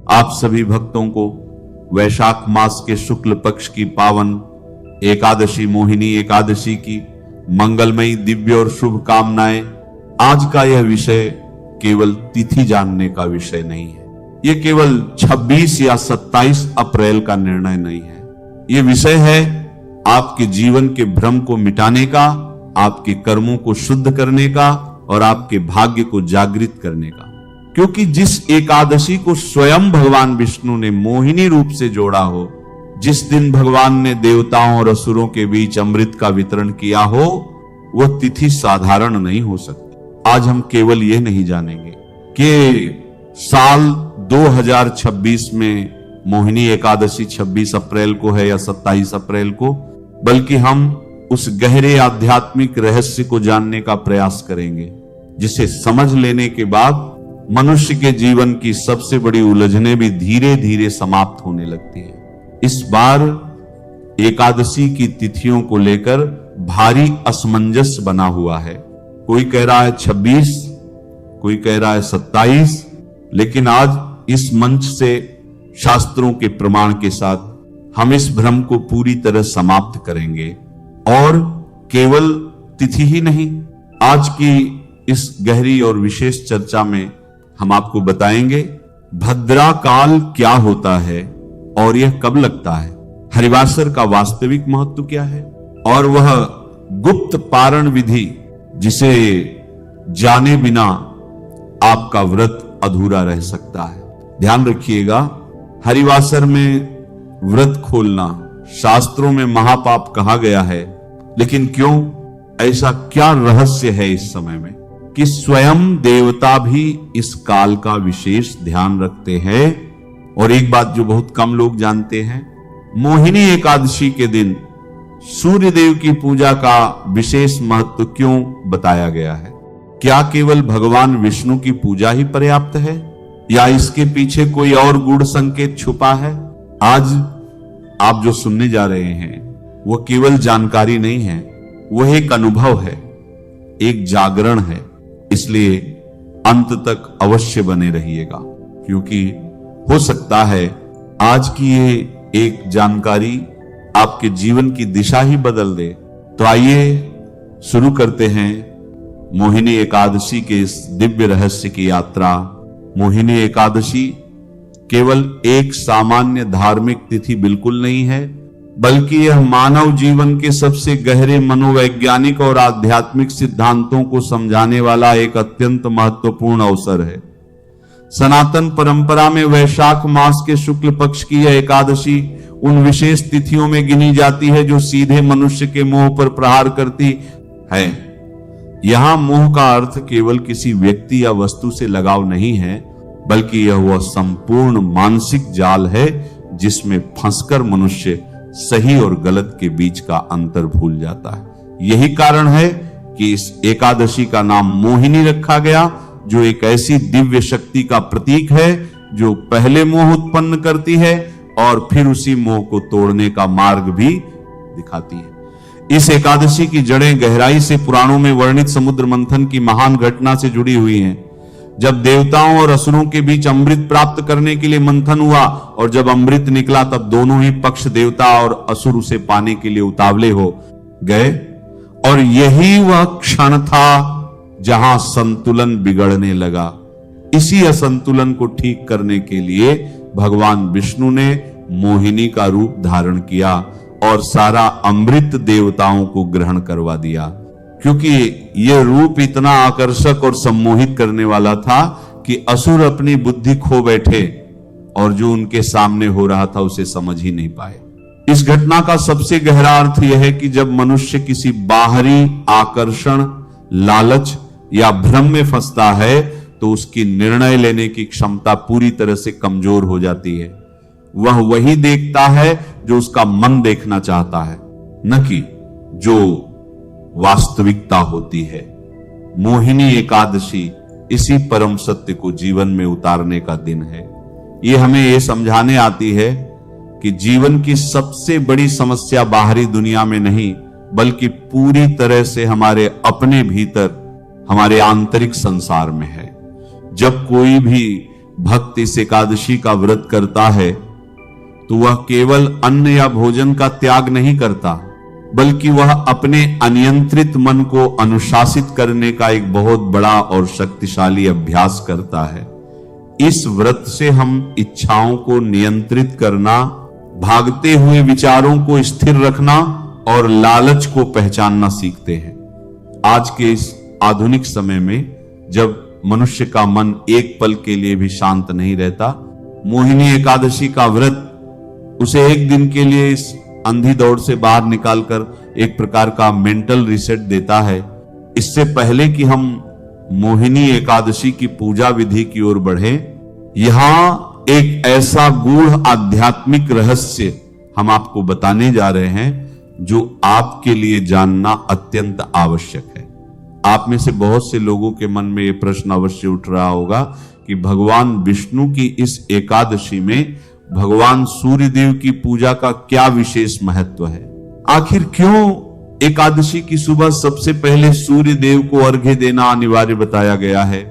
आप सभी भक्तों को वैशाख मास के शुक्ल पक्ष की पावन एकादशी मोहिनी एकादशी की मंगलमयी दिव्य और शुभ कामनाएं। आज का यह विषय केवल तिथि जानने का विषय नहीं है, यह केवल 26 या 27 अप्रैल का निर्णय नहीं है। यह विषय है आपके जीवन के भ्रम को मिटाने का, आपके कर्मों को शुद्ध करने का और आपके भाग्य को जागृत करने का। क्योंकि जिस एकादशी को स्वयं भगवान विष्णु ने मोहिनी रूप से जोड़ा हो, जिस दिन भगवान ने देवताओं और असुरों के बीच अमृत का वितरण किया हो, वह तिथि साधारण नहीं हो सकती। आज हम केवल यह नहीं जानेंगे कि साल 2026 में मोहिनी एकादशी 26 अप्रैल को है या 27 अप्रैल को, बल्कि हम उस गहरे आध्यात्मिक रहस्य को जानने का प्रयास करेंगे, जिसे समझ लेने के बाद मनुष्य के जीवन की सबसे बड़ी उलझनें भी धीरे धीरे समाप्त होने लगती है। इस बार एकादशी की तिथियों को लेकर भारी असमंजस बना हुआ है। कोई कह रहा है 26, कोई कह रहा है 27, लेकिन आज इस मंच से शास्त्रों के प्रमाण के साथ हम इस भ्रम को पूरी तरह समाप्त करेंगे। और केवल तिथि ही नहीं, आज की इस गहरी और विशेष चर्चा में हम आपको बताएंगे भद्रा काल क्या होता है और यह कब लगता है, हरिवासर का वास्तविक महत्व क्या है, और वह गुप्त पारण विधि जिसे जाने बिना आपका व्रत अधूरा रह सकता है। ध्यान रखिएगा, हरिवासर में व्रत खोलना शास्त्रों में महापाप कहा गया है, लेकिन क्यों, ऐसा क्या रहस्य है इस समय में कि स्वयं देवता भी इस काल का विशेष ध्यान रखते हैं। और एक बात जो बहुत कम लोग जानते हैं, मोहिनी एकादशी के दिन सूर्य देव की पूजा का विशेष महत्व क्यों बताया गया है? क्या केवल भगवान विष्णु की पूजा ही पर्याप्त है या इसके पीछे कोई और गूढ़ संकेत छुपा है? आज आप जो सुनने जा रहे हैं वो केवल जानकारी नहीं है, वह एक अनुभव है, एक जागरण है। इसलिए अंत तक अवश्य बने रहिएगा, क्योंकि हो सकता है आज की ये एक जानकारी आपके जीवन की दिशा ही बदल दे। तो आइए शुरू करते हैं मोहिनी एकादशी के इस दिव्य रहस्य की यात्रा। मोहिनी एकादशी केवल एक सामान्य धार्मिक तिथि बिल्कुल नहीं है, बल्कि यह मानव जीवन के सबसे गहरे मनोवैज्ञानिक और आध्यात्मिक सिद्धांतों को समझाने वाला एक अत्यंत महत्वपूर्ण अवसर है। सनातन परंपरा में वैशाख मास के शुक्ल पक्ष की यह एकादशी उन विशेष तिथियों में गिनी जाती है जो सीधे मनुष्य के मोह पर प्रहार करती है। यहां मोह का अर्थ केवल किसी व्यक्ति या वस्तु से लगाव नहीं है, बल्कि यह वह संपूर्ण मानसिक जाल है जिसमें फंसकर मनुष्य सही और गलत के बीच का अंतर भूल जाता है। यही कारण है कि इस एकादशी का नाम मोहिनी रखा गया, जो एक ऐसी दिव्य शक्ति का प्रतीक है जो पहले मोह उत्पन्न करती है और फिर उसी मोह को तोड़ने का मार्ग भी दिखाती है। इस एकादशी की जड़ें गहराई से पुराणों में वर्णित समुद्र मंथन की महान घटना से जुड़ी हुई हैं। जब देवताओं और असुरों के बीच अमृत प्राप्त करने के लिए मंथन हुआ और जब अमृत निकला, तब दोनों ही पक्ष देवता और असुर उसे पाने के लिए उतावले हो गए। और यही वह क्षण था जहां संतुलन बिगड़ने लगा। इसी असंतुलन को ठीक करने के लिए भगवान विष्णु ने मोहिनी का रूप धारण किया और सारा अमृत देवताओं को ग्रहण करवा दिया, क्योंकि यह रूप इतना आकर्षक और सम्मोहित करने वाला था कि असुर अपनी बुद्धि खो बैठे और जो उनके सामने हो रहा था उसे समझ ही नहीं पाए। इस घटना का सबसे गहरा अर्थ यह है कि जब मनुष्य किसी बाहरी आकर्षण, लालच या भ्रम में फंसता है तो उसकी निर्णय लेने की क्षमता पूरी तरह से कमजोर हो जाती है। वह वही देखता है जो उसका मन देखना चाहता है, न कि जो वास्तविकता होती है। मोहिनी एकादशी इसी परम सत्य को जीवन में उतारने का दिन है। ये हमें यह समझाने आती है कि जीवन की सबसे बड़ी समस्या बाहरी दुनिया में नहीं, बल्कि पूरी तरह से हमारे अपने भीतर, हमारे आंतरिक संसार में है। जब कोई भी भक्त इस एकादशी का व्रत करता है तो वह केवल अन्न या भोजन का त्याग नहीं करता, बल्कि वह अपने अनियंत्रित मन को अनुशासित करने का एक बहुत बड़ा और शक्तिशाली अभ्यास करता है। इस व्रत से हम इच्छाओं को नियंत्रित करना, भागते हुए विचारों को स्थिर रखना और लालच को पहचानना सीखते हैं। आज के इस आधुनिक समय में जब मनुष्य का मन एक पल के लिए भी शांत नहीं रहता, मोहिनी एकादशी का व्रत उसे एक दिन के लिए इस अंधी दौड़ से बाहर निकालकर एक प्रकार का मेंटल रिसेट देता है। इससे पहले कि हम मोहिनी एकादशी की पूजा विधि की ओर बढ़े, यहां एक ऐसा गूढ़ आध्यात्मिक रहस्य हम आपको बताने जा रहे हैं जो आपके लिए जानना अत्यंत आवश्यक है। आप में से बहुत से लोगों के मन में यह प्रश्न अवश्य उठ रहा होगा कि भगवान विष्णु की इस एकादशी में भगवान सूर्य देव की पूजा का क्या विशेष महत्व है। आखिर क्यों एकादशी की सुबह सबसे पहले सूर्य देव को अर्घ्य देना अनिवार्य बताया गया है।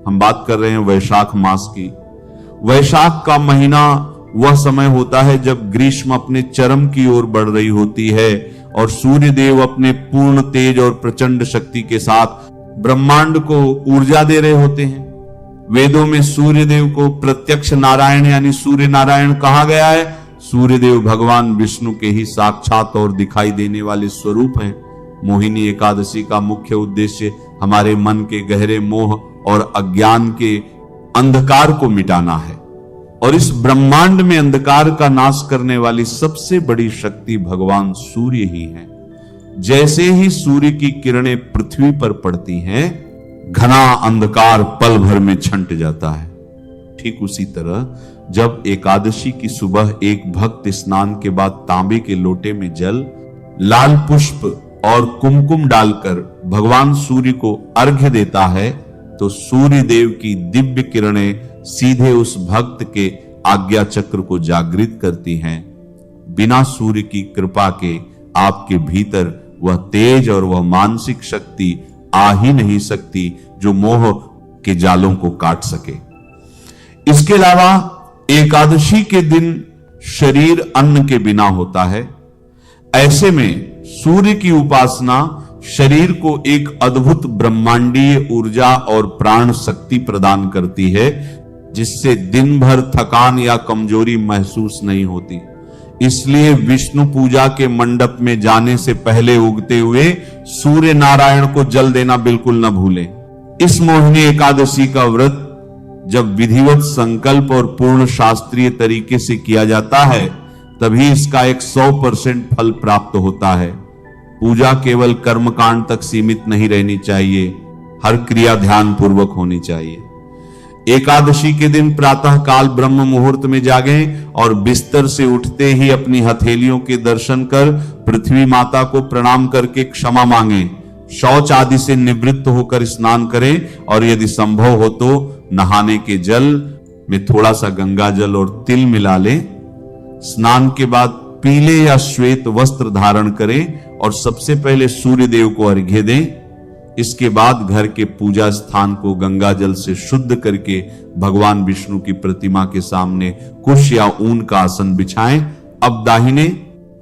हम बात कर रहे हैं वैशाख मास की। वैशाख का महीना वह समय होता है जब ग्रीष्म अपने चरम की ओर बढ़ रही होती है और सूर्य देव अपने पूर्ण तेज और प्रचंड शक्ति के साथ ब्रह्मांड को ऊर्जा दे रहे होते हैं। वेदों में सूर्य देव को प्रत्यक्ष नारायण यानी सूर्य नारायण कहा गया है। सूर्य देव भगवान विष्णु के ही साक्षात और दिखाई देने वाले स्वरूप हैं। मोहिनी एकादशी का मुख्य उद्देश्य हमारे मन के गहरे मोह और अज्ञान के अंधकार को मिटाना है, और इस ब्रह्मांड में अंधकार का नाश करने वाली सबसे बड़ी शक्ति भगवान सूर्य ही है। जैसे ही सूर्य की किरणें पृथ्वी पर पड़ती हैं, घना अंधकार पल भर में छंट जाता है। ठीक उसी तरह जब एकादशी की सुबह एक भक्त स्नान के बाद तांबे के लोटे में जल, लाल पुष्प और कुमकुम डालकर भगवान सूर्य को अर्घ्य देता है, तो सूर्य देव की दिव्य किरणें सीधे उस भक्त के आज्ञा चक्र को जागृत करती हैं। बिना सूर्य की कृपा के आपके भीतर वह तेज और वह मानसिक शक्ति आ ही नहीं सकती जो मोह के जालों को काट सके। इसके अलावा एकादशी के दिन शरीर अन्न के बिना होता है। ऐसे में सूर्य की उपासना शरीर को एक अद्भुत ब्रह्मांडीय ऊर्जा और प्राण शक्ति प्रदान करती है, जिससे दिन भर थकान या कमजोरी महसूस नहीं होती। इसलिए विष्णु पूजा के मंडप में जाने से पहले उगते हुए सूर्य नारायण को जल देना बिल्कुल न भूलें। इस मोहिनी एकादशी का व्रत जब विधिवत संकल्प और पूर्ण शास्त्रीय तरीके से किया जाता है, तभी इसका एक 100% फल प्राप्त होता है। पूजा केवल कर्मकांड तक सीमित नहीं रहनी चाहिए, हर क्रिया ध्यान पूर्वक होनी चाहिए। एकादशी के दिन प्रातः काल ब्रह्म मुहूर्त में जागें और बिस्तर से उठते ही अपनी हथेलियों के दर्शन कर पृथ्वी माता को प्रणाम करके क्षमा मांगें। शौच आदि से निवृत्त होकर स्नान करें और यदि संभव हो तो नहाने के जल में थोड़ा सा गंगा जल और तिल मिला लें। स्नान के बाद पीले या श्वेत वस्त्र धारण करें और सबसे पहले सूर्य देव को अर्घ्य दें। इसके बाद घर के पूजा स्थान को गंगा जल से शुद्ध करके भगवान विष्णु की प्रतिमा के सामने कुश या ऊन का आसन बिछाएं। अब दाहिने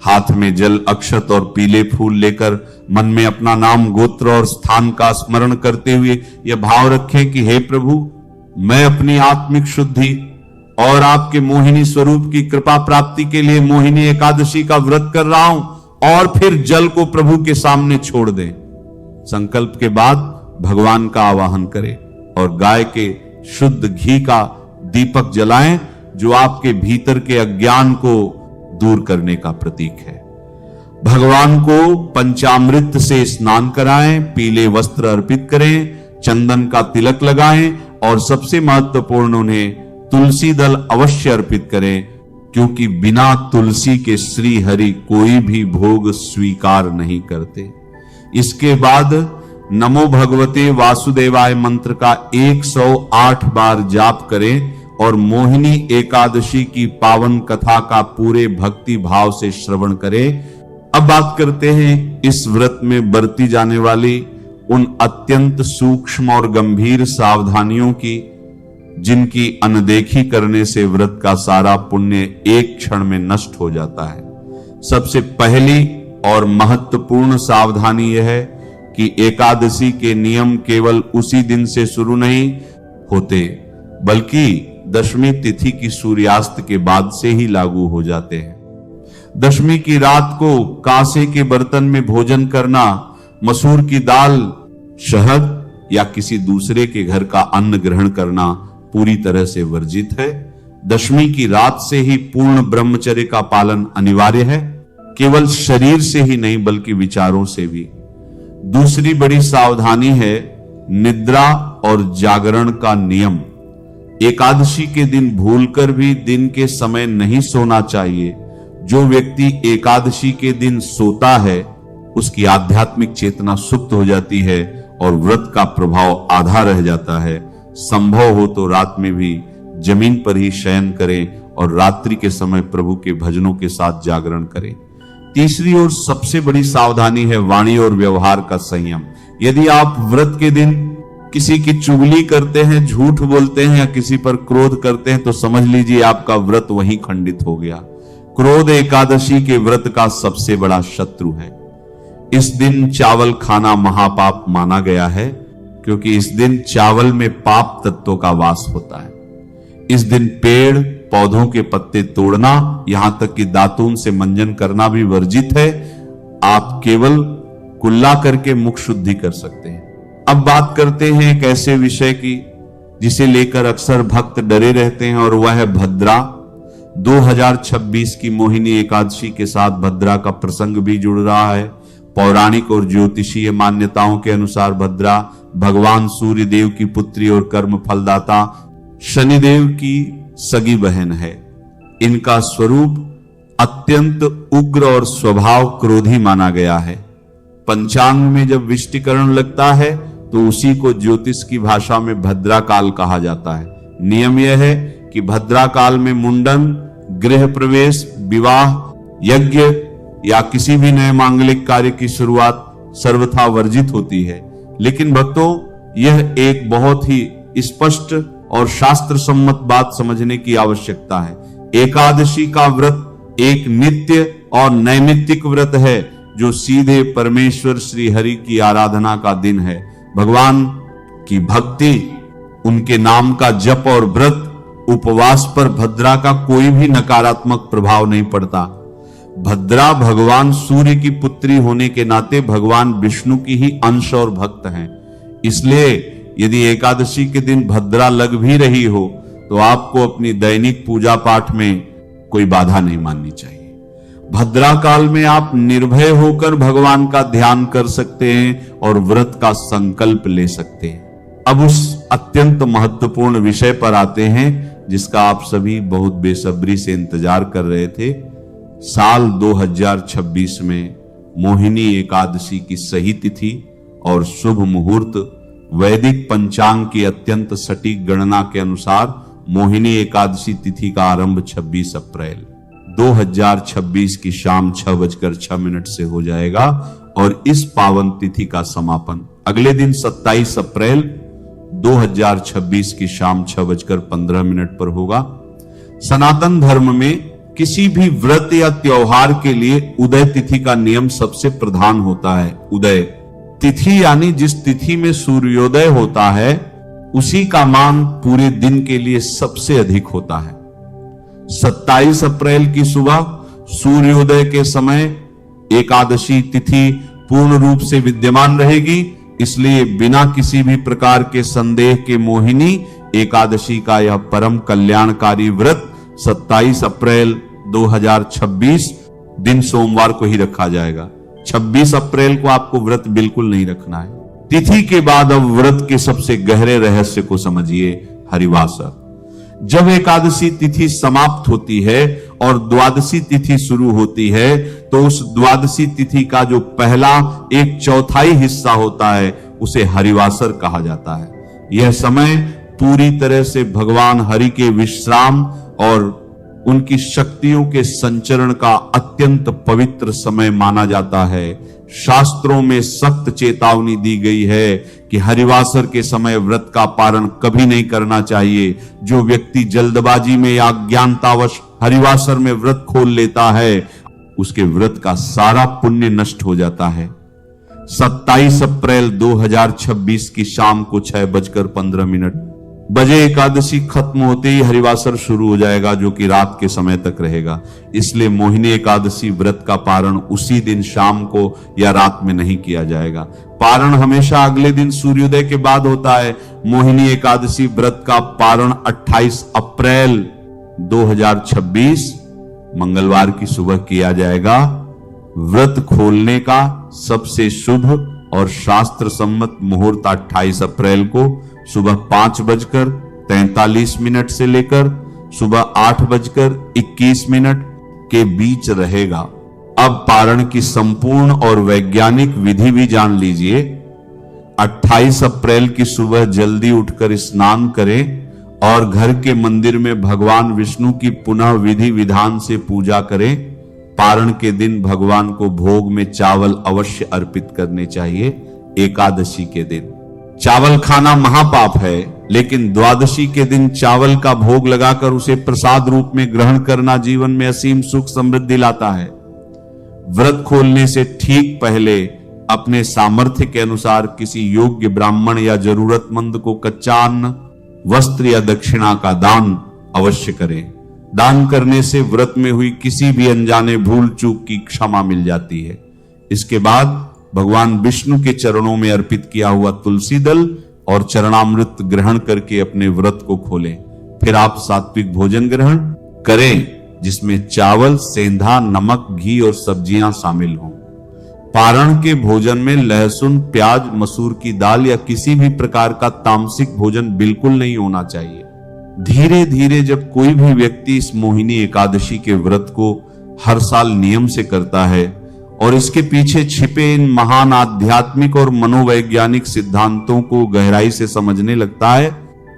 हाथ में जल, अक्षत और पीले फूल लेकर मन में अपना नाम, गोत्र और स्थान का स्मरण करते हुए यह भाव रखें कि हे प्रभु, मैं अपनी आत्मिक शुद्धि और आपके मोहिनी स्वरूप की कृपा प्राप्ति के लिए मोहिनी एकादशी का व्रत कर रहा हूं। और फिर जल को प्रभु के सामने छोड़ दें। संकल्प के बाद भगवान का आवाहन करें और गाय के शुद्ध घी का दीपक जलाएं, जो आपके भीतर के अज्ञान को दूर करने का प्रतीक है। भगवान को पंचामृत से स्नान कराएं, पीले वस्त्र अर्पित करें, चंदन का तिलक लगाएं और सबसे महत्वपूर्ण उन्हें तुलसी दल अवश्य अर्पित करें, क्योंकि बिना तुलसी के श्री हरि कोई भी भोग स्वीकार नहीं करते। इसके बाद नमो भगवते वासुदेवाय मंत्र का 108 बार जाप करें और मोहिनी एकादशी की पावन कथा का पूरे भक्ति भाव से श्रवण करें। अब बात करते हैं इस व्रत में बरती जाने वाली उन अत्यंत सूक्ष्म और गंभीर सावधानियों की, जिनकी अनदेखी करने से व्रत का सारा पुण्य एक क्षण में नष्ट हो जाता है। सबसे पहली और महत्वपूर्ण सावधानी यह है कि एकादशी के नियम केवल उसी दिन से शुरू नहीं होते, बल्कि दशमी तिथि की सूर्यास्त के बाद से ही लागू हो जाते हैं। दशमी की रात को कांसे के बर्तन में भोजन करना, मसूर की दाल, शहद या किसी दूसरे के घर का अन्न ग्रहण करना पूरी तरह से वर्जित है। दशमी की रात से ही पूर्ण ब्रह्मचर्य का पालन अनिवार्य है, केवल शरीर से ही नहीं बल्कि विचारों से भी। दूसरी बड़ी सावधानी है निद्रा और जागरण का नियम। एकादशी के दिन भूलकर भी दिन के समय नहीं सोना चाहिए। जो व्यक्ति एकादशी के दिन सोता है उसकी आध्यात्मिक चेतना सुप्त हो जाती है और व्रत का प्रभाव आधा रह जाता है। संभव हो तो रात में भी जमीन पर ही शयन करें और रात्रि के समय प्रभु के भजनों के साथ जागरण करें। तीसरी और सबसे बड़ी सावधानी है वाणी और व्यवहार का संयम। यदि आप व्रत के दिन किसी की चुगली करते हैं, झूठ बोलते हैं या किसी पर क्रोध करते हैं तो समझ लीजिए आपका व्रत वहीं खंडित हो गया। क्रोध एकादशी के व्रत का सबसे बड़ा शत्रु है। इस दिन चावल खाना महापाप माना गया है, क्योंकि इस दिन चावल में पाप तत्वों का वास होता है। इस दिन पेड़ पौधों के पत्ते तोड़ना, यहां तक कि दातून से मंजन करना भी वर्जित है। आप केवल कुल्ला करके मुख शुद्धि कर सकते हैं। अब बात करते हैं एक ऐसे विषय की जिसे लेकर अक्सर भक्त डरे रहते हैं, और वह है भद्रा। 2026 की मोहिनी एकादशी के साथ भद्रा का प्रसंग भी जुड़ रहा है। पौराणिक और ज्योतिषीय मान्यताओं के अनुसार भद्रा भगवान सूर्य देव की पुत्री और कर्म फलदाता शनिदेव की सगी बहन है। इनका स्वरूप अत्यंत उग्र और स्वभाव क्रोधी माना गया है। पंचांग में जब विष्टिकरण लगता है तो उसी को ज्योतिष की भाषा में भद्रा काल कहा जाता है। नियम यह है कि भद्रा काल में मुंडन, गृह प्रवेश, विवाह, यज्ञ या किसी भी नए मांगलिक कार्य की शुरुआत सर्वथा वर्जित होती है। लेकिन भक्तों, यह एक बहुत ही स्पष्ट और शास्त्र सम्मत बात समझने की आवश्यकता है। एकादशी का व्रत एक नित्य और नैमित्तिक व्रत है जो सीधे परमेश्वर श्री हरि की आराधना का दिन है। भगवान की भक्ति, उनके नाम का जप और व्रत, उपवास पर भद्रा का कोई भी नकारात्मक प्रभाव नहीं पड़ता। भद्रा भगवान सूर्य की पुत्री होने के नाते भगवान विष्णु की ही अंश और भक्त हैं। इसलिए यदि एकादशी के दिन भद्रा लग भी रही हो तो आपको अपनी दैनिक पूजा पाठ में कोई बाधा नहीं माननी चाहिए। भद्रा काल में आप निर्भय होकर भगवान का ध्यान कर सकते हैं और व्रत का संकल्प ले सकते हैं। अब उस अत्यंत महत्वपूर्ण विषय पर आते हैं जिसका आप सभी बहुत बेसब्री से इंतजार कर रहे थे। साल 2026 में मोहिनी एकादशी की सही तिथि और शुभ मुहूर्त वैदिक पंचांग की अत्यंत सटीक गणना के अनुसार मोहिनी एकादशी तिथि का आरंभ 26 अप्रैल 2026 की शाम 6:06 से हो जाएगा और इस पावन तिथि का समापन अगले दिन 27 अप्रैल 2026 की शाम 6:15 पर होगा। सनातन धर्म में किसी भी व्रत या त्योहार के लिए उदय तिथि का नियम सबसे प्रधान होता है। उदय तिथि यानी जिस तिथि में सूर्योदय होता है उसी का मान पूरे दिन के लिए सबसे अधिक होता है। 27 अप्रैल की सुबह सूर्योदय के समय एकादशी तिथि पूर्ण रूप से विद्यमान रहेगी। इसलिए बिना किसी भी प्रकार के संदेह के मोहिनी एकादशी का यह परम कल्याणकारी व्रत 27 अप्रैल 2026 दिन सोमवार को ही रखा जाएगा। 26 अप्रैल को आपको व्रत बिल्कुल नहीं रखना है। तिथि के बाद अब व्रत के सबसे गहरे रहस्य को समझिए, हरिवासर। जब एकादशी तिथि समाप्त होती है और द्वादशी तिथि शुरू होती है तो उस द्वादशी तिथि का जो पहला 1/4 हिस्सा होता है उसे हरिवासर कहा जाता है। यह समय पूरी तरह से भगवान हरि के विश्राम और उनकी शक्तियों के संचरण का अत्यंत पवित्र समय माना जाता है। शास्त्रों में सख्त चेतावनी दी गई है कि हरिवासर के समय व्रत का पारण कभी नहीं करना चाहिए। जो व्यक्ति जल्दबाजी में या अज्ञानतावश हरिवासर में व्रत खोल लेता है, उसके व्रत का सारा पुण्य नष्ट हो जाता है। 27 अप्रैल 2026 की शाम को 6:15 बजे एकादशी खत्म होते ही हरिवासर शुरू हो जाएगा, जो कि रात के समय तक रहेगा। इसलिए मोहिनी एकादशी व्रत का पारण उसी दिन शाम को या रात में नहीं किया जाएगा। पारण हमेशा अगले दिन सूर्योदय के बाद होता है। मोहिनी एकादशी व्रत का पारण 28 अप्रैल 2026 मंगलवार की सुबह किया जाएगा। व्रत खोलने का सबसे शुभ और शास्त्र सम्मत मुहूर्त 28 अप्रैल को सुबह 5:43 से लेकर सुबह 8:21 के बीच रहेगा। अब पारण की संपूर्ण और वैज्ञानिक विधि भी जान लीजिए। 28 अप्रैल की सुबह जल्दी उठकर स्नान करें और घर के मंदिर में भगवान विष्णु की पुनः विधि विधान से पूजा करें। पारण के दिन भगवान को भोग में चावल अवश्य अर्पित करने चाहिए। एकादशी के दिन चावल खाना महापाप है, लेकिन द्वादशी के दिन चावल का भोग लगाकर उसे प्रसाद रूप में ग्रहण करना जीवन में असीम सुख समृद्धि लाता है। व्रत खोलने से ठीक पहले अपने सामर्थ्य के अनुसार किसी योग्य ब्राह्मण या जरूरतमंद को कच्चा अन्न, वस्त्र या दक्षिणा का दान अवश्य करें। दान करने से व्रत में हुई किसी भी अनजाने भूल चूक की क्षमा मिल जाती है। इसके बाद भगवान विष्णु के चरणों में अर्पित किया हुआ तुलसी दल और चरणामृत ग्रहण करके अपने व्रत को खोलें। फिर आप सात्विक भोजन ग्रहण करें, जिसमें चावल, सेंधा, नमक, घी और सब्जियां शामिल हों। पारण के भोजन में लहसुन, प्याज, मसूर की दाल या किसी भी प्रकार का तामसिक भोजन बिल्कुल नहीं होना चाहिए। धीरे धीरे जब कोई भी व्यक्ति इस मोहिनी एकादशी के व्रत को हर साल नियम से करता है और इसके पीछे छिपे इन महान आध्यात्मिक और मनोवैज्ञानिक सिद्धांतों को गहराई से समझने लगता है,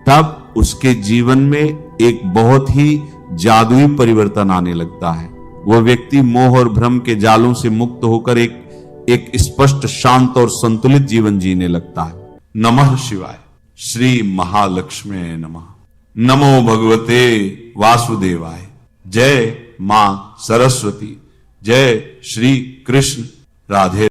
तब उसके जीवन में एक बहुत ही जादुई परिवर्तन आने लगता है। वह व्यक्ति मोह और भ्रम के जालों से मुक्त होकर एक स्पष्ट, शांत और संतुलित जीवन जीने लगता है। नमः शिवाय। श्री महालक्ष्मी नमः। नमो भगवते वासुदेवाय। जय मां सरस्वती। जय श्री कृष्ण। राधे।